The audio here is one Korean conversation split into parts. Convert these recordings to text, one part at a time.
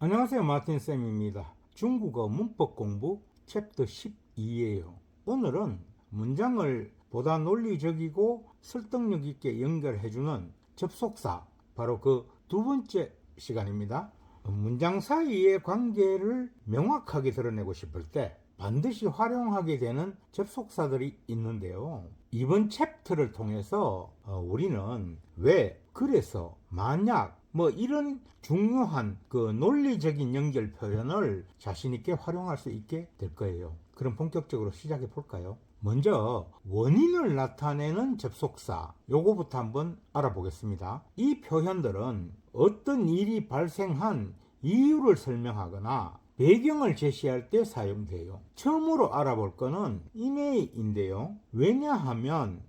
안녕하세요. 마틴쌤입니다. 중국어 문법 공부 챕터 12예요. 오늘은 문장을 보다 논리적이고 설득력 있게 연결해주는 접속사, 바로 그 두 번째 시간입니다. 문장 사이의 관계를 명확하게 드러내고 싶을 때 반드시 활용하게 되는 접속사들이 있는데요. 이번 챕터를 통해서 우리는 왜, 그래서, 만약 이런 중요한 그 논리적인 연결 표현을 자신있게 활용할 수 있게 될 거예요. 그럼 본격적으로 시작해 볼까요? 먼저 원인을 나타내는 접속사, 요거부터 한번 알아보겠습니다. 이 표현들은 어떤 일이 발생한 이유를 설명하거나 배경을 제시할 때 사용돼요. 처음으로 알아볼 거는 인해인데요. 왜냐하면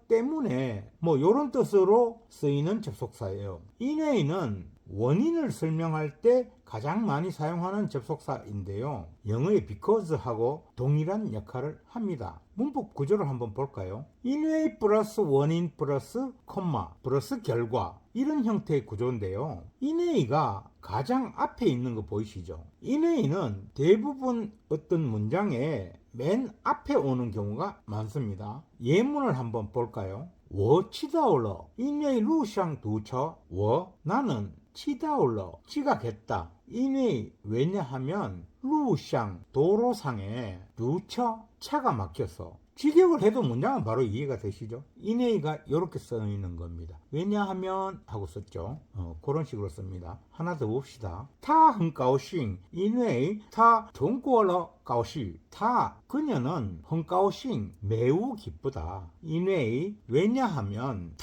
때문에 요런 뜻으로 쓰이는 접속사예요. 인해인은 원인을 설명할 때 가장 많이 사용하는 접속사인데요. 영어의 because하고 동일한 역할을 합니다. 문법 구조를 한번 볼까요? 인해 플러스 원인 플러스 콤마 플러스 결과, 이런 형태의 구조인데요. 인해가 가장 앞에 있는 거 보이시죠? 인해는 대부분 어떤 문장에 맨 앞에 오는 경우가 많습니다. 예문을 한번 볼까요? 我知道了因为路上堵车 나는 知道了 지각했다. 왜냐하면 路上 도로상에 堵车 차가 막혀서. 직역을 해도 문장은 바로 이해가 되시죠? 인해가 이렇게 쓰이는 겁니다. 왜냐하면 하고 썼죠. 그런 식으로 씁니다. 하나 더 봅시다. 他很高兴因为他通过了考试. 그녀는 很高兴 매우 기쁘다. 왜냐하면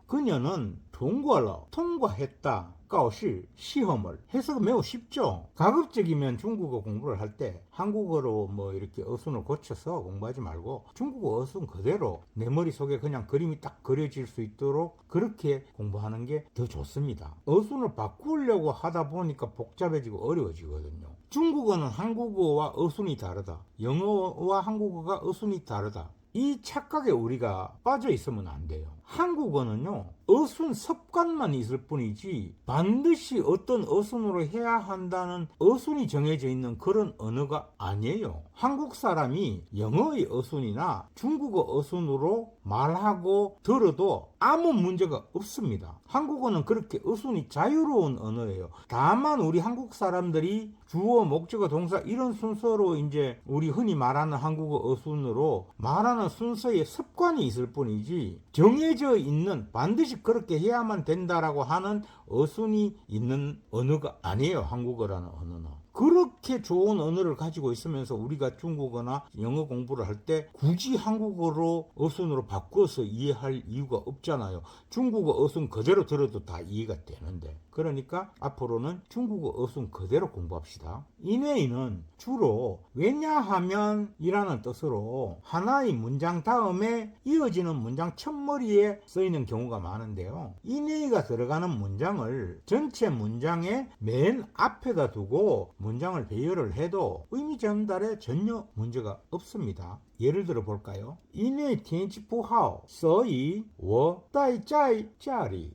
그녀는 통과했다. 考试 시험을. 해석은 매우 쉽죠. 가급적이면 중국어 공부를 할 때 한국어로 이렇게 어순을 고쳐서 공부하지 말고 중국어 어순 그대로 내 머릿속에 그냥 그림이 딱 그려질 수 있도록 그렇게 공부하는 게 더 좋습니다. 어순을 바꾸려고 하다 보니까 복잡해지고 어려워지거든요. 중국어는 한국어와 어순이 다르다. 영어와 한국어가 어순이 다르다. 이 착각에 우리가 빠져 있으면 안 돼요. 한국어는요, 어순 습관만 있을 뿐이지 반드시 어떤 어순으로 해야 한다는 어순이 정해져 있는 그런 언어가 아니에요. 한국 사람이 영어의 어순이나 중국어 어순으로 말하고 들어도 아무 문제가 없습니다. 한국어는 그렇게 어순이 자유로운 언어예요. 다만 우리 한국 사람들이 주어, 목적어, 동사 이런 순서로 이제 우리 흔히 말하는 한국어 어순으로 말하는 순서에 습관이 있을 뿐이지 정해져 있는 반드시 그렇게 해야만 된다라고 하는 어순이 있는 언어가 아니에요. 한국어라는 언어는. 그렇게 좋은 언어를 가지고 있으면서 우리가 중국어나 영어 공부를 할 때 굳이 한국어로 어순으로 바꿔서 이해할 이유가 없잖아요. 중국어 어순 그대로 들어도 다 이해가 되는데. 그러니까 앞으로는 중국어 어순 그대로 공부합시다. 인해인은 주로 왜냐하면 이라는 뜻으로 하나의 문장 다음에 이어지는 문장 첫머리에 쓰이는 경우가 많은데요. 인해가 들어가는 문장을 전체 문장의 맨 앞에다 두고 문장을 배열을 해도 의미 전달에 전혀 문제가 없습니다. 예를 들어 볼까요? 因为天气不好所以我待在家里.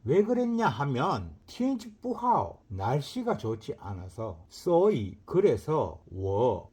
왜 그랬냐 하면 天气不好 날씨가 좋지 않아서 所以 그래서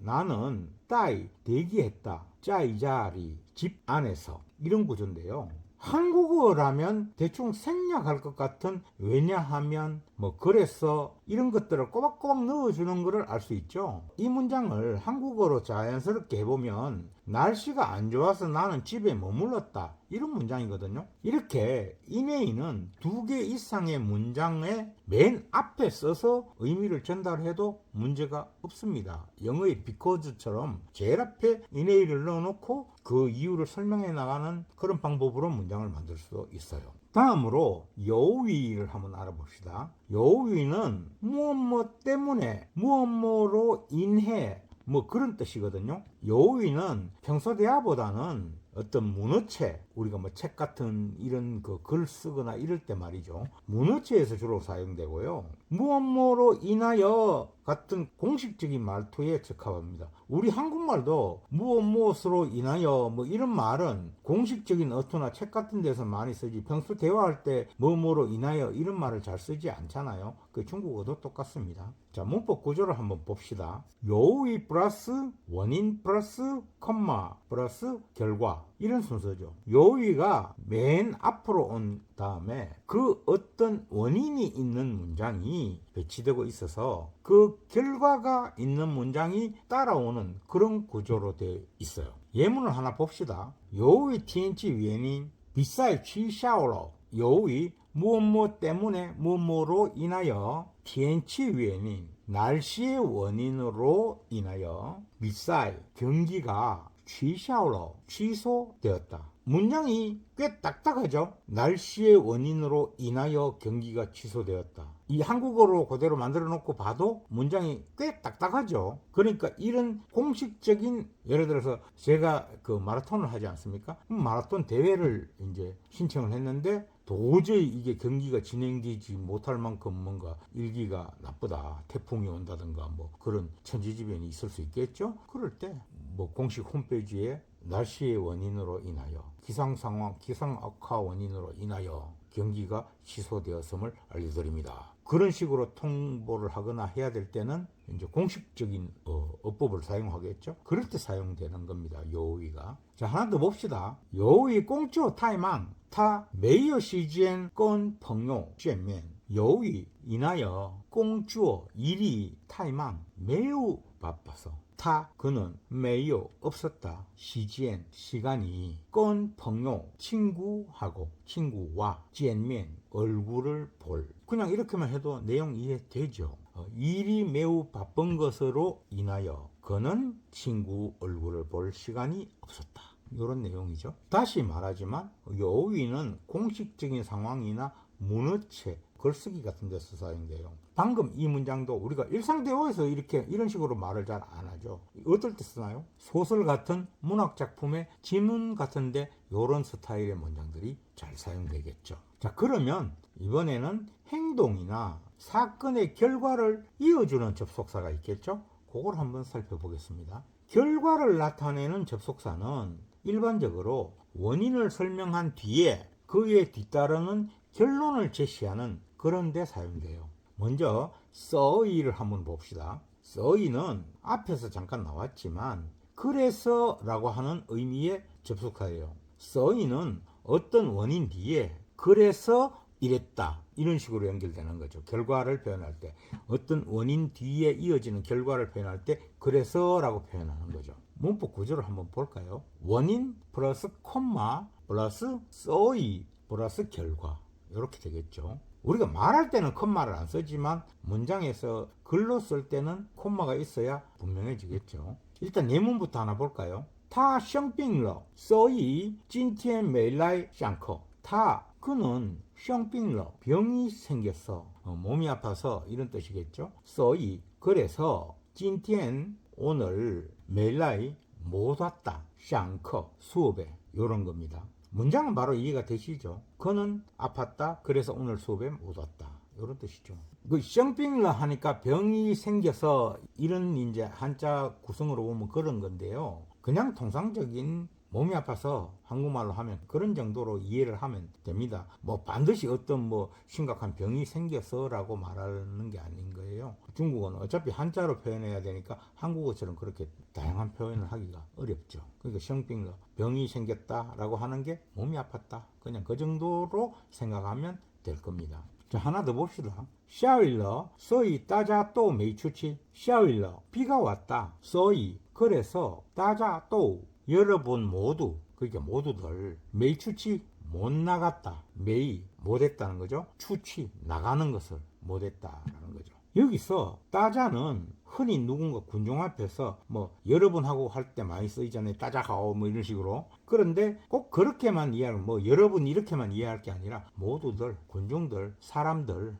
나는 待 대기했다. 在家里 집 안에서. 이런 구조인데요. 한국어라면 대충 생략할 것 같은 왜냐하면 그래서 이런 것들을 꼬박꼬박 넣어주는 것을 알 수 있죠. 이 문장을 한국어로 자연스럽게 해보면 날씨가 안 좋아서 나는 집에 머물렀다, 이런 문장이거든요. 이렇게 인해인은 2개 이상의 문장의 맨 앞에 써서 의미를 전달해도 문제가 없습니다. 영어의 because처럼 제일 앞에 인해를 넣어놓고 그 이유를 설명해 나가는 그런 방법으로 문장을 만들 수도 있어요. 다음으로 여위를 한번 알아봅시다. 여위는 무엇 때문에 무엇로 인해 그런 뜻이거든요. 여위는 평소 대화보다는 어떤 문어체, 우리가 뭐 책 같은 이런 그 글 쓰거나 이럴 때 말이죠. 문어체에서 주로 사용되고요. 무엇뭐로 인하여 같은 공식적인 말투에 적합합니다. 우리 한국말도 무엇무엇으로 인하여 뭐 이런 말은 공식적인 어투나 책 같은 데서 많이 쓰지, 평소 대화할 때 뭐뭐로 인하여 이런 말을 잘 쓰지 않잖아요. 그 중국어도 똑같습니다. 자, 문법 구조를 한번 봅시다. 요의 플러스 원인 플러스 콤마 플러스 결과, 이런 순서죠. 요의가 맨 앞으로 온 다음에 그 어떤 원인이 있는 문장이 배치되고 있어서 그 결과가 있는 문장이 따라오는 그런 구조로 되어 있어요. 예문을 하나 봅시다. 요의 TNG 원인 비싸이 취샤오로, 요의 무엇 때문에 무엇으로 인하여 TNG 원인 날씨의 원인으로 인하여 비싸이 경기가 취샤오로 취소되었다. 문장이 꽤 딱딱하죠. 날씨의 원인으로 인하여 경기가 취소되었다. 이 한국어로 그대로 만들어 놓고 봐도 문장이 꽤 딱딱하죠. 그러니까 이런 공식적인, 예를 들어서 제가 그 마라톤을 하지 않습니까? 마라톤 대회를 이제 신청을 했는데 도저히 이게 경기가 진행되지 못할 만큼 뭔가 일기가 나쁘다, 태풍이 온다든가 뭐 그런 천지지변이 있을 수 있겠죠. 그럴 때 뭐 공식 홈페이지에 날씨의 원인으로 인하여, 기상 상황, 기상 악화 원인으로 인하여 경기가 취소되었음을 알려드립니다. 그런 식으로 통보를 하거나 해야 될 때는 이제 공식적인 어법을 사용하겠죠. 그럴 때 사용되는 겁니다. 요의가. 자, 하나 더 봅시다. 요의 공주 타이망 타 메이어 시간 건 펑요 쨘면, 요의 인하여 공주 일이 타이망 매우 바빠서, 타 그는 매요 없었다, 시간 시간이, 건 펑요 친구하고 친구와, 젠면 얼굴을 볼, 그냥 이렇게만 해도 내용 이해되죠. 일이 매우 바쁜 것으로 인하여 그는 친구 얼굴을 볼 시간이 없었다, 이런 내용이죠. 다시 말하지만 요의는 공식적인 상황이나 문어체, 글쓰기 같은 데서 사용돼요. 방금 이 문장도 우리가 일상 대화에서 이런 식으로 말을 잘 안 하죠. 어떨 때 쓰나요? 소설 같은 문학 작품의 지문 같은데 이런 스타일의 문장들이 잘 사용되겠죠. 자, 그러면 이번에는 행동이나 사건의 결과를 이어주는 접속사가 있겠죠. 그걸 한번 살펴보겠습니다. 결과를 나타내는 접속사는 일반적으로 원인을 설명한 뒤에 그에 뒤따르는 결론을 제시하는 그런 데 사용돼요. 먼저 써이를 한번 봅시다. 써이는 앞에서 잠깐 나왔지만 그래서 라고 하는 의미의 접속사예요. 써이는 어떤 원인 뒤에 그래서 이랬다, 이런 식으로 연결되는 거죠. 결과를 표현할 때 어떤 원인 뒤에 이어지는 결과를 표현할 때 그래서 라고 표현하는 거죠. 문법 구조를 한번 볼까요? 원인 플러스 콤마 플러스 써이 플러스 결과, 이렇게 되겠죠. 우리가 말할 때는 콤마를 안 쓰지만 문장에서 글로 쓸 때는 콤마가 있어야 분명해지겠죠. 일단 예문부터 하나 볼까요? 他生病了所以今天没来上课. 他 그는 生病了 병이 생겼어, 몸이 아파서, 이런 뜻이겠죠. 所以 그래서 今天 오늘 没来 못 왔다, 上课 수업에, 이런 겁니다. 문장은 바로 이해가 되시죠? 그는 아팠다, 그래서 오늘 수업에 못 왔다, 이런 뜻이죠. 그 셩빙러 하니까 병이 생겨서, 이런 이제 한자 구성으로 보면 그런 건데요. 그냥 통상적인 몸이 아파서 한국말로 하면 그런 정도로 이해를 하면 됩니다. 뭐 반드시 어떤 뭐 심각한 병이 생겨서라고 말하는 게 아닌 거예요. 중국어는 어차피 한자로 표현해야 되니까 한국어처럼 그렇게 다양한 표현을 하기가 어렵죠. 그러니까 셩빙러, 병이 생겼다라고 하는 게 몸이 아팠다, 그냥 그 정도로 생각하면 될 겁니다. 자, 하나 더 봅시다. 下雨了所以大家都没出去. 下雨了 비가 왔다, 所以 그래서 大家都 여러분 모두, 그러니까 모두들, 매일 추치 못 나갔다, 매일 못했다는 거죠. 추치 나가는 것을 못했다라는 거죠. 여기서 따자는 흔히 누군가 군종 앞에서 뭐 여러분하고 할 때 많이 쓰이잖아요. 따자하오 뭐 이런 식으로. 그런데 꼭 그렇게만 이해하는, 뭐 여러분 이렇게만 이해할 게 아니라 모두들, 군종들, 사람들,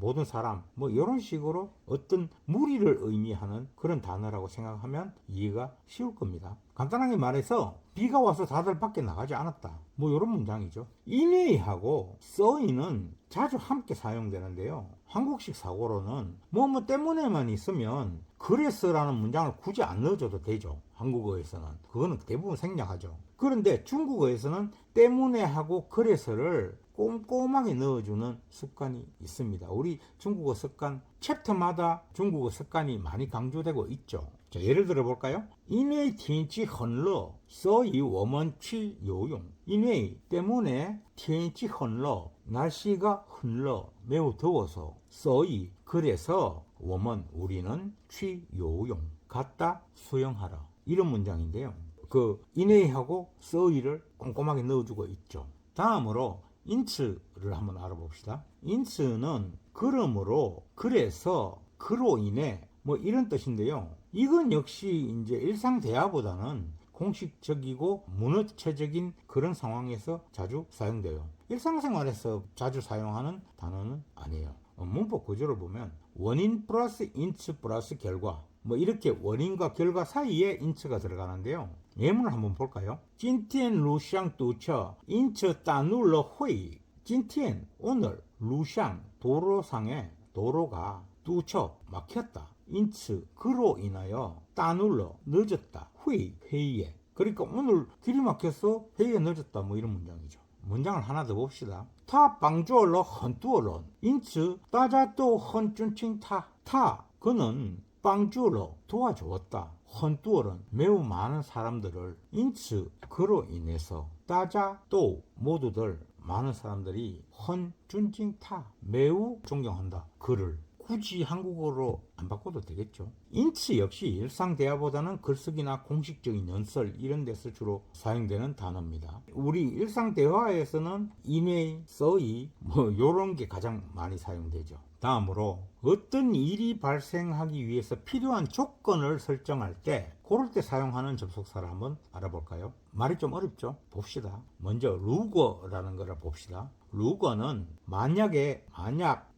모든 사람 뭐 이런 식으로 어떤 무리를 의미하는 그런 단어라고 생각하면 이해가 쉬울 겁니다. 간단하게 말해서 비가 와서 다들 밖에 나가지 않았다, 뭐 이런 문장이죠. 인웨이하고 써이는 자주 함께 사용되는데요. 한국식 사고로는 뭐 때문에만 있으면 그래서라는 문장을 굳이 안 넣어줘도 되죠. 한국어에서는 그거는 대부분 생략하죠. 그런데 중국어에서는 때문에 하고 그래서를 꼼꼼하게 넣어주는 습관이 있습니다. 우리 중국어 습관 챕터마다 중국어 습관이 많이 강조되고 있죠. 자, 예를 들어 볼까요? 因为天气很热所以我们去游泳. 因为 때문에 天气很热 날씨가 很热 매우 더워서 所以 그래서 我们 우리는 去游泳 갔다 수영하라. 이런 문장인데요. 그 인웨이하고 써이를 꼼꼼하게 넣어주고 있죠. 다음으로 인츠를 한번 알아봅시다. 인츠는 그러므로, 그래서, 그로 인해 뭐 이런 뜻인데요. 이건 역시 이제 일상 대화보다는 공식적이고 문어체적인 그런 상황에서 자주 사용돼요. 일상생활에서 자주 사용하는 단어는 아니에요. 문법 구조를 보면 원인 플러스 인츠 플러스 결과, 뭐 이렇게 원인과 결과 사이에 인츠가 들어가는데요. 예문을 한번 볼까요? 今天路上堵车因此耽误了会议. 今天 오늘 路上 도로상에 도로가 堵车 막혔다. 인츠 그로 인하여 耽误了 늦었다. 회의에. 그러니까 오늘 길이 막혀서 회의에 늦었다, 뭐 이런 문장이죠. 문장을 하나 더 봅시다. 他帮助了很多人因此大家都很尊敬他. 타 그는 帮助了 도와주었다. 很多人 매우 많은 사람들을 인츠 그로 인해서 다자 또 모두들 많은 사람들이 很尊敬他 매우 존경한다. 그를 굳이 한국어로 안 바꿔도 되겠죠. 인츠 역시 일상 대화보다는 글쓰기나 공식적인 연설 이런 데서 주로 사용되는 단어입니다. 우리 일상 대화에서는 인웨이, 써이 뭐 요런 게 가장 많이 사용되죠. 다음으로 어떤 일이 발생하기 위해서 필요한 조건을 설정할 때 그럴 때 사용하는 접속사를 한번 알아볼까요? 말이 좀 어렵죠? 봅시다. 먼저 루거라는 거를 봅시다. 루거는 만약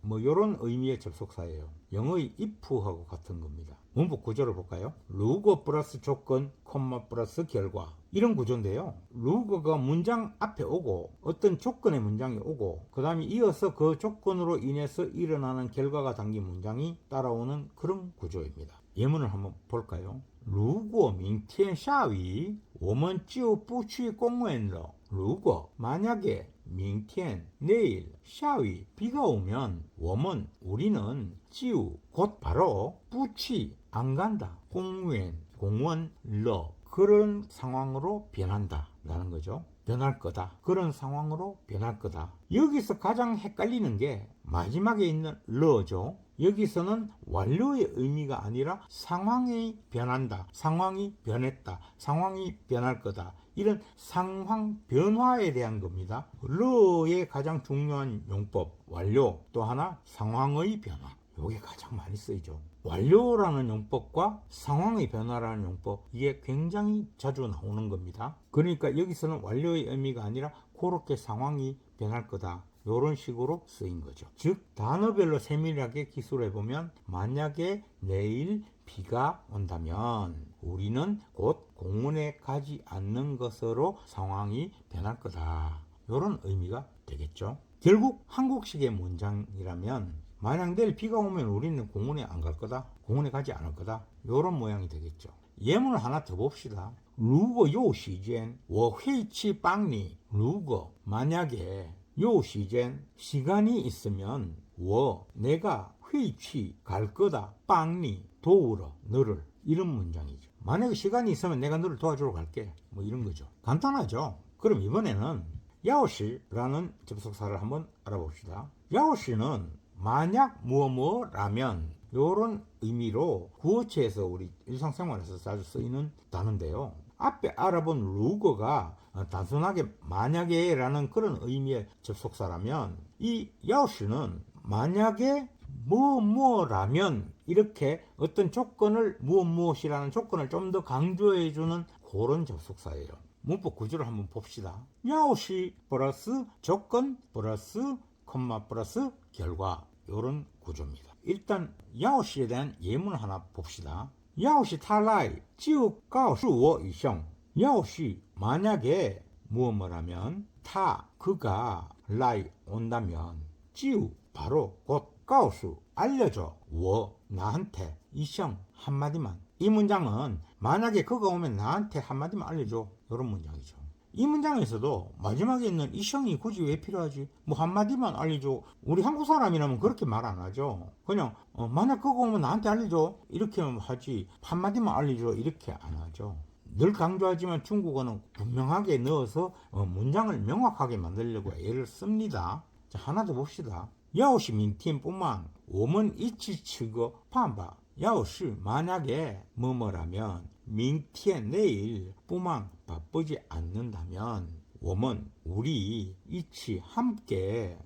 뭐 이런 의미의 접속사예요. 영어의 if하고 같은 겁니다. 문법 구조를 볼까요? 루거 플러스 조건, 콤마 플러스 결과, 이런 구조인데요. 루거가 문장 앞에 오고 어떤 조건의 문장이 오고 그 다음에 이어서 그 조건으로 인해서 일어나는 결과가 담긴 문장이 따라오는 그런 구조입니다. 예문을 한번 볼까요? 如果明天下雨我们就不去公园了. 如果 만약에 明天 내일 下雨 비가 오면 我们 우리는 就 곧 바로 不去 안 간다. 공원 了 그런 상황으로 변한다 라는 거죠. 변할 거다. 그런 상황으로 변할 거다. 여기서 가장 헷갈리는 게 마지막에 있는 러죠. 여기서는 완료의 의미가 아니라 상황이 변한다, 상황이 변했다, 상황이 변할 거다, 이런 상황 변화에 대한 겁니다. 러의 가장 중요한 용법, 완료, 또 하나 상황의 변화. 이게 가장 많이 쓰이죠. 완료라는 용법과 상황의 변화라는 용법, 이게 굉장히 자주 나오는 겁니다. 그러니까 여기서는 완료의 의미가 아니라 그렇게 상황이 변할 거다, 이런 식으로 쓰인 거죠. 즉 단어별로 세밀하게 기술해 보면 만약에 내일 비가 온다면 우리는 곧 공원에 가지 않는 것으로 상황이 변할 거다, 이런 의미가 되겠죠. 결국 한국식의 문장이라면 만약 내일 비가 오면 우리는 공원에 안 갈 거다, 공원에 가지 않을 거다, 이런 모양이 되겠죠. 예문을 하나 더 봅시다. 如果有时间我会去帮你. 如果 만약에 有时间 시간이 있으면 我 내가 会去 갈 거다, 帮你 도우러 너를, 이런 문장이죠. 만약에 시간이 있으면 내가 너를 도와주러 갈게, 뭐 이런 거죠. 간단하죠. 그럼 이번에는 야오시라는 접속사를 한번 알아봅시다. 야오시는 만약 뭐뭐라면 이런 의미로 구어체에서 우리 일상생활에서 자주 쓰이는 단어인데요. 앞에 알아본 루거가 단순하게 만약에 라는 그런 의미의 접속사라면 이 야오시는 만약에 뭐라면 이렇게 어떤 조건을 무엇이라는 조건을 좀 더 강조해주는 그런 접속사예요. 문법 구조를 한번 봅시다. 야오시 플러스 조건 플러스 콤마 플러스 결과, 이런 구조입니다. 일단 야오시에 대한 예문 하나 봅시다. 야오시 타라이 지우 가오수워 이성. 야오시 만약에 무엇하면 타 그가 라이 온다면 지우 바로 곧 가오수 알려줘 워 나한테 이성 한마디만. 이 문장은 만약에 그가 오면 나한테 한마디만 알려줘, 이런 문장이죠. 이 문장에서도 마지막에 있는 이성이 굳이 왜 필요하지? 뭐 한마디만 알려줘. 우리 한국 사람이라면 그렇게 말 안 하죠. 그냥 만약 그거 오면 나한테 알려줘 이렇게 하지, 한마디만 알려줘 이렇게 안 하죠. 늘 강조하지만 중국어는 분명하게 넣어서 문장을 명확하게 만들려고 애를 씁니다. 자, 하나 더 봅시다. 야오시 민티뿐만 오면 이치 치거 판바. 야오시 만약에 뭐뭐라면 민티엔 내일 뿐만 바쁘지 않는다면 오면 우리 이치 함께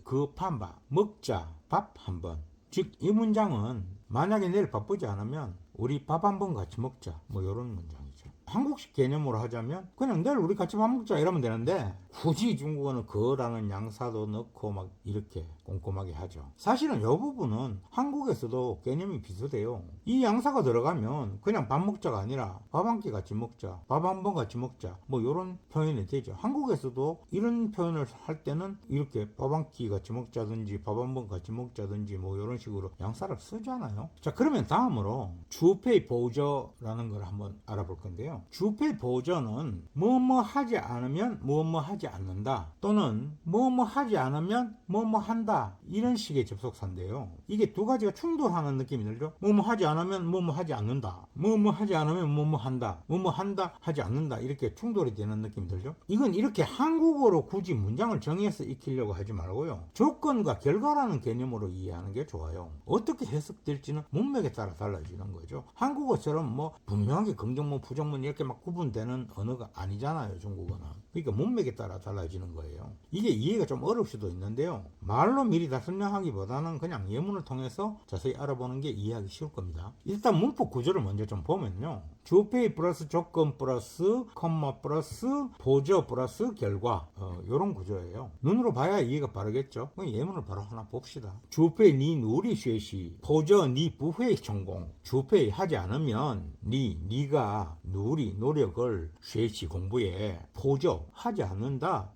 그 판바 먹자 밥 한번. 즉 이 문장은 만약에 내일 바쁘지 않으면 우리 밥 한번 같이 먹자, 뭐 이런 문장이죠. 한국식 개념으로 하자면 그냥 내일 우리 같이 밥 먹자 이러면 되는데, 굳이 중국어는 그라는 양사도 넣고 막 이렇게 꼼꼼하게 하죠. 사실은 이 부분은 한국에서도 개념이 비슷해요. 이 양사가 들어가면 그냥 밥 먹자가 아니라 밥 한 끼 같이 먹자, 밥 한 번 같이 먹자, 뭐 이런 표현이 되죠. 한국에서도 이런 표현을 할 때는 이렇게 밥 한 끼 같이 먹자든지 밥 한 번 같이 먹자든지 뭐 이런 식으로 양사를 쓰잖아요. 자, 그러면 다음으로 주페이 보저라는 걸 한번 알아볼 건데요. 주페이 보저는 뭐뭐 하지 않으면 뭐뭐 하지 않는다, 또는 뭐뭐 하지 않으면 뭐뭐 한다, 이런 식의 접속사인데요. 이게 두 가지가 충돌하는 느낌이 들죠. 뭐뭐 하지 않으면 뭐뭐 하지 않는다, 뭐뭐 하지 않으면 뭐뭐 한다, 뭐뭐 한다 하지 않는다, 이렇게 충돌이 되는 느낌이 들죠. 이건 이렇게 한국어로 굳이 문장을 정해서 익히려고 하지 말고요, 조건과 결과라는 개념으로 이해하는 게 좋아요. 어떻게 해석될지는 문맥에 따라 달라지는 거죠. 한국어처럼 뭐 분명하게 긍정문 부정문 이렇게 막 구분되는 언어가 아니잖아요, 중국어는. 그러니까 문맥에 따라 달라지는 거예요. 이게 이해가 좀 어려울 수도 있는데요, 말로 미리 다 설명하기보다는 그냥 예문을 통해서 자세히 알아보는 게 이해하기 쉬울 겁니다. 일단 문법 구조를 먼저 좀 보면요, 주페이 플러스 조건 플러스 콤마 플러스 보저 플러스 결과, 요런 구조예요. 눈으로 봐야 이해가 빠르겠죠. 예문을 바로 하나 봅시다. 주페이 니 누리 쉐시, 보저 니 부회 전공. 주페이 하지 않으면 니가 누리 노력을 쉐시 공부에, 보저 하지 않는다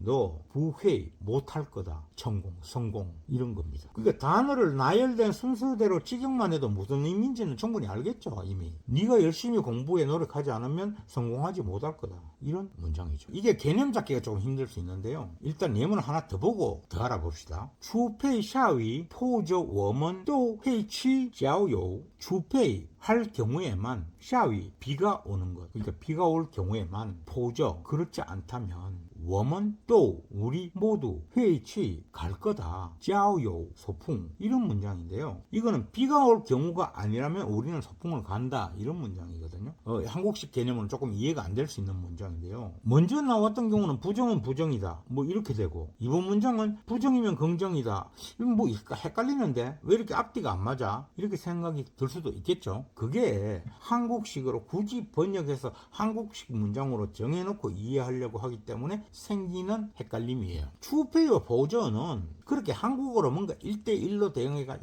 너 부회 못할 거다, 성공 이런 겁니다. 그러니까 단어를 나열된 순서대로 직역만 해도 무슨 의미인지는 충분히 알겠죠. 이미 네가 열심히 공부에 노력하지 않으면 성공하지 못할 거다, 이런 문장이죠. 이게 개념 잡기가 조금 힘들 수 있는데요, 일단 예문을 하나 더 보고 더 알아봅시다. 추페이 샤위 포저 워먼 또 회취 자오요. 추페이 할 경우에만, 샤위 비가 오는 것, 그러니까 비가 올 경우에만, 포저 그렇지 않다면, 워먼 또 우리 모두 회취 갈 거다, 자오요 소풍, 이런 문장인데요. 이거는 비가 올 경우가 아니라면 우리는 소풍을 간다, 이런 문장이거든요. 한국식 개념은 조금 이해가 안 될 수 있는 문장인데요, 먼저 나왔던 경우는 부정은 부정이다 뭐 이렇게 되고, 이번 문장은 부정이면 긍정이다, 뭐 헷갈리는데 왜 이렇게 앞뒤가 안 맞아, 이렇게 생각이 들 수도 있겠죠. 그게 한국식으로 굳이 번역해서 한국식 문장으로 정해놓고 이해하려고 하기 때문에 생기는 헷갈림이에요. 추페이와 보저는 그렇게 한국어로 뭔가 1대1로 대응해가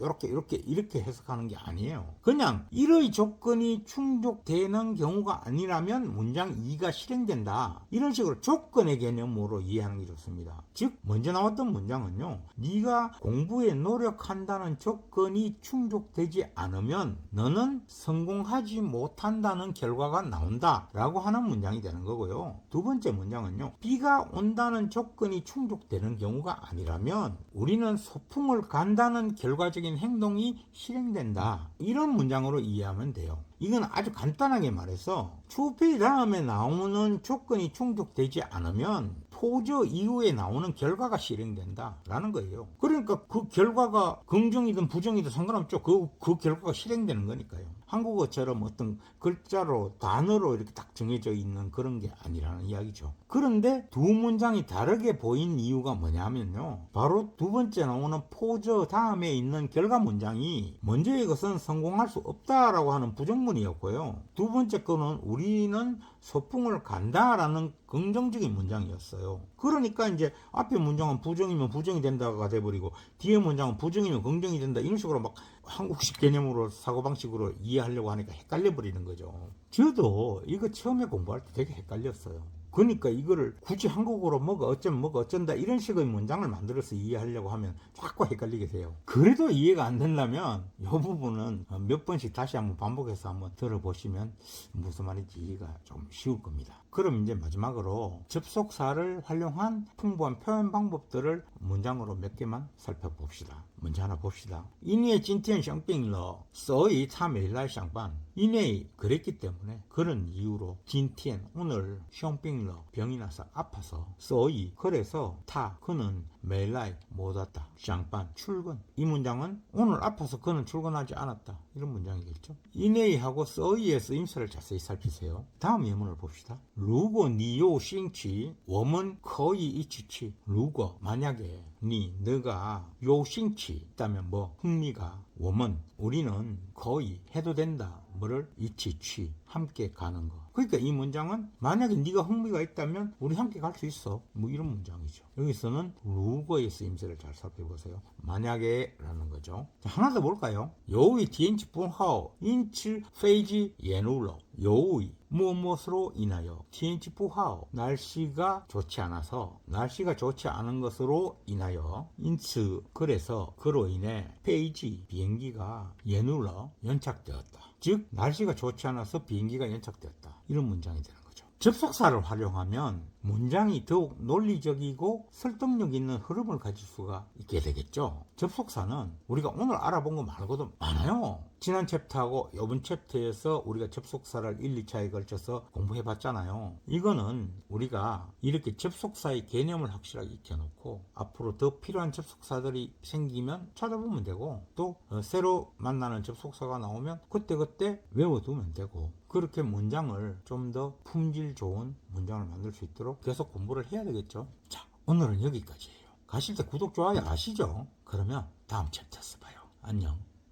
이렇게 해석하는 게 아니에요. 그냥 이러이 조건이 충족되는 경우가 아니라면 문장 2가 실행된다, 이런 식으로 조건의 개념으로 이해하는 게 좋습니다. 즉 먼저 나왔던 문장은요, 네가 공부에 노력한다는 조건이 충족되지 않으면 너는 성공하지 못한다는 결과가 나온다 라고 하는 문장이 되는 거고요. 두 번째 문장은요, 비가 온다는 조건이 충족되는 경우가 아니라면 우리는 소풍을 간다는 결과적인 행동이 실행된다, 이런 문장으로 이해하면 돼요. 이건 아주 간단하게 말해서 추페이 다음에 나오는 조건이 충족되지 않으면 포저 이후에 나오는 결과가 실행된다라는 거예요. 그러니까 그 결과가 긍정이든 부정이든 상관없죠. 그 결과가 실행되는 거니까요. 한국어처럼 어떤 글자로 단어로 이렇게 딱 정해져 있는 그런 게 아니라는 이야기죠. 그런데 두 문장이 다르게 보인 이유가 뭐냐면요, 바로 두 번째 나오는 포저 다음에 있는 결과 문장이 먼저의 것은 성공할 수 없다라고 하는 부정문이었고요, 두 번째 거는 우리는 소풍을 간다라는 긍정적인 문장이었어요. 그러니까 이제 앞에 문장은 부정이면 부정이 된다가 돼버리고 뒤에 문장은 부정이면 긍정이 된다, 이런 식으로 막 한국식 개념으로 사고방식으로 이해하려고 하니까 헷갈려 버리는 거죠. 저도 이거 처음에 공부할 때 되게 헷갈렸어요. 그러니까 이거를 굳이 한국어로 뭐가 어쩌면 뭐가 어쩐다 이런 식의 문장을 만들어서 이해하려고 하면 자꾸 헷갈리게 돼요. 그래도 이해가 안 된다면 이 부분은 몇 번씩 다시 한번 반복해서 한번 들어보시면 무슨 말인지 이해가 좀 쉬울 겁니다. 그럼 이제 마지막으로 접속사를 활용한 풍부한 표현 방법들을 문장으로 몇 개만 살펴봅시다. 문제 하나 봅시다. 因为今天生病了所以他没来上班. 因为 그랬기 때문에, 그런 이유로 今天 오늘 生病了 병이 나서 아파서 所以 그래서 他 그는 没来 못 왔다. 上班 출근. 이 문장은 오늘 아파서 그는 출근하지 않았다, 이런 문장이겠죠. 因为하고 所以의 쓰임새를 자세히 살피세요. 다음 예문을 봅시다. 如果你有兴趣我们可以一起去. 如果 만약에 너가 有兴趣 있다면 뭐 흥미가, 我们 우리는 거의 해도 된다, 뭐를 이치취 함께 가는 거. 그러니까 이 문장은 만약에 네가 흥미가 있다면 우리 함께 갈 수 있어, 뭐 이런 문장이죠. 여기서는 루거의 쓰임새를 잘 살펴보세요. 만약에 라는 거죠. 자, 하나 더 볼까요? 由于天气不好因此飞机延误了. 由于무엇으로 인하여, 天气不好 날씨가 좋지 않아서, 날씨가 좋지 않은 것으로 인하여, 인츠 그래서, 그로 인해 페이지 비행기가 예눌러 연착되었다. 즉 날씨가 좋지 않아서 비행기가 연착되었다, 이런 문장이 되는 거죠. 접속사를 활용하면 문장이 더욱 논리적이고 설득력 있는 흐름을 가질 수가 있게 되겠죠. 접속사는 우리가 오늘 알아본 거 말고도 많아요. 지난 챕터하고 이번 챕터에서 우리가 접속사를 1, 2차에 걸쳐서 공부해 봤잖아요. 이거는 우리가 이렇게 접속사의 개념을 확실하게 익혀놓고 앞으로 더 필요한 접속사들이 생기면 찾아보면 되고, 또 새로 만나는 접속사가 나오면 그때그때 외워두면 되고, 그렇게 문장을 좀 더 품질 좋은 문장을 만들 수 있도록 계속 공부를 해야 되겠죠. 자, 오늘은 여기까지예요. 가실 때 구독, 좋아요 아시죠? 그러면 다음 챕터에서 봐요. 안녕.